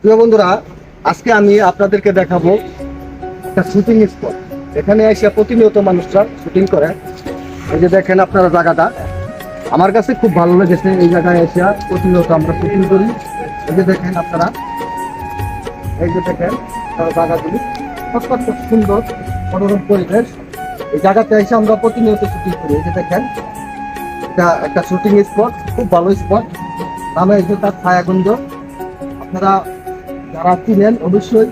প্রিয় বন্ধুরা, আজকে আমি আপনাদেরকে দেখাবো একটা শুটিং স্পট। এখানে এসে প্রতিনিয়ত মানুষরা শুটিং করে। এই যে দেখেন আপনারা জায়গাটা, আমার কাছে খুব ভালো লেগেছে। এই জায়গায় এসে প্রতিনিয়ত আমরা শুটিং করি। এই যে দেখেন আপনারা, এই যে দেখেন জায়গাগুলি অত্যন্ত সুন্দর, মনোরম পরিবেশ। এই জায়গাতে এসে আমরা প্রতিনিয়ত শুটিং করি। এই যে দেখেন, এটা একটা শুটিং স্পট, খুব ভালো স্পট। নামে এই যে তার ছায়াকুঞ্জ। আপনারা যারা চিনেন অবশ্যই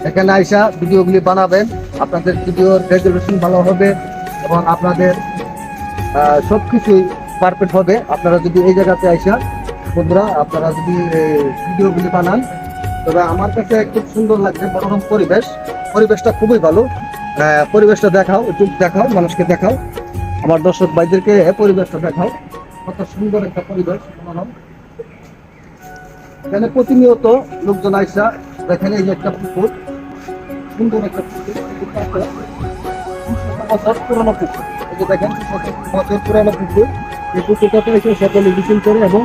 এখানে আইসা ভিডিওগুলি বানাবেন। আপনাদের ভিডিওর রেজলিউশন ভালো হবে এবং আপনাদের সবকিছুই পারফেক্ট হবে। আপনারা যদি এই জায়গাতে আইসা বন্ধুরা আপনারা যদি ভিডিওগুলি বানান, তবে আমার কাছে খুব সুন্দর লাগছে। মনোরম পরিবেশ, পরিবেশটা খুবই ভালো। পরিবেশটা দেখাও, একটু দেখাও, মানুষকে দেখাও, আমার দর্শক ভাইদেরকে পরিবেশটা দেখাও। কত সুন্দর একটা পরিবেশ, মনোরম। এখানে প্রতিনিয়ত লোকজন আইসা দেখেন, এই যে একটা পুকুর, সুন্দর একটা পুকুর, বছর পুরোনো পুকুর। এই যে দেখেন, বছর পুরোনো পুকুর। এই পুকুরটাতে এসে সকলে মিছিল করে এবং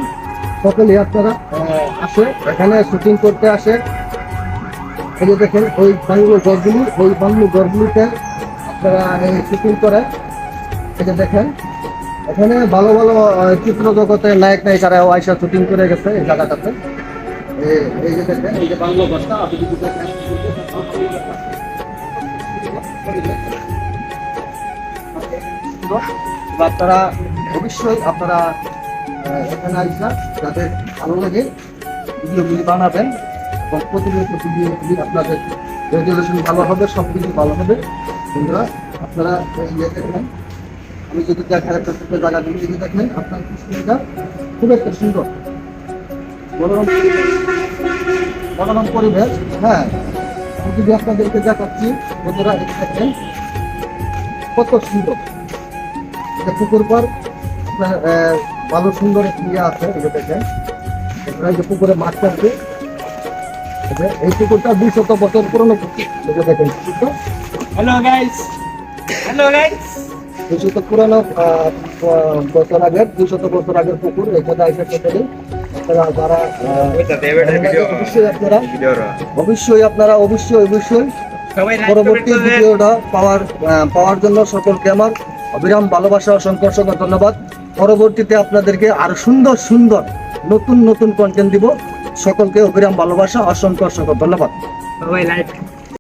সকলে আপনারা আসে, এখানে শুটিং করতে আসে। এই যে দেখেন ওই বাংলো ঘরগুলি, ওই বাংলো ঘরগুলিতে আপনারা শুটিং করে। এই যে দেখেন, এখানে ভালো ভালো চিত্র জগতের নায়ক নায়িকারাও আইসা শুটিং করে গেছে এই জায়গাটাতে। এই যে দেখেন, এই যে বাংলো ঘরটা আপনি যদি দেখেন, আপনারা অবশ্যই আপনারা এখানে আইসা যাদের ভালো লাগে ভিডিওগুলি বানাবেন এবং প্রতিনিয়ত ভিডিওগুলি আপনাদের রেজলিউশন ভালো হবে, সব কিছু ভালো হবে। বন্ধুরা আপনারা দেখেন, আমি যদি দেখার একটা ছোট জায়গা যদি দেখেন, আপনার কৃষ্ণটা খুব একটা সুন্দর মনোরম পরিবেশ। হ্যাঁ, আমি যদি আপনাদেরকে দেখাচ্ছি বন্ধুরা, দেখেন কত সুন্দর পুকুর পর ভালো সুন্দর ইয়ে আছে। এই যে দেখেন, এই যে পুকুরে মাছ আছে। এই পুকুরটা 200 বছর পুরনো পুকুর। এই যে দেখেন পুকুরটা, হ্যালো গাইস, হ্যালো গাইস। 200 পুরনো বছর আগের, 200 বছর আগের পুকুর। এখানে আইসা করতে অবশ্যই আপনারা অবশ্যই পরবর্তী ভিডিওটা পাওয়ার জন্য সকলকে আমার অবিরাম ভালোবাসা, অসংখ্য ধন্যবাদ। পরবর্তীতে আপনাদেরকে আরো সুন্দর সুন্দর নতুন নতুন কন্টেন্ট দিব। সকলকে অবিরাম ভালোবাসা, অসংখ্য ধন্যবাদ। সবাই লাইক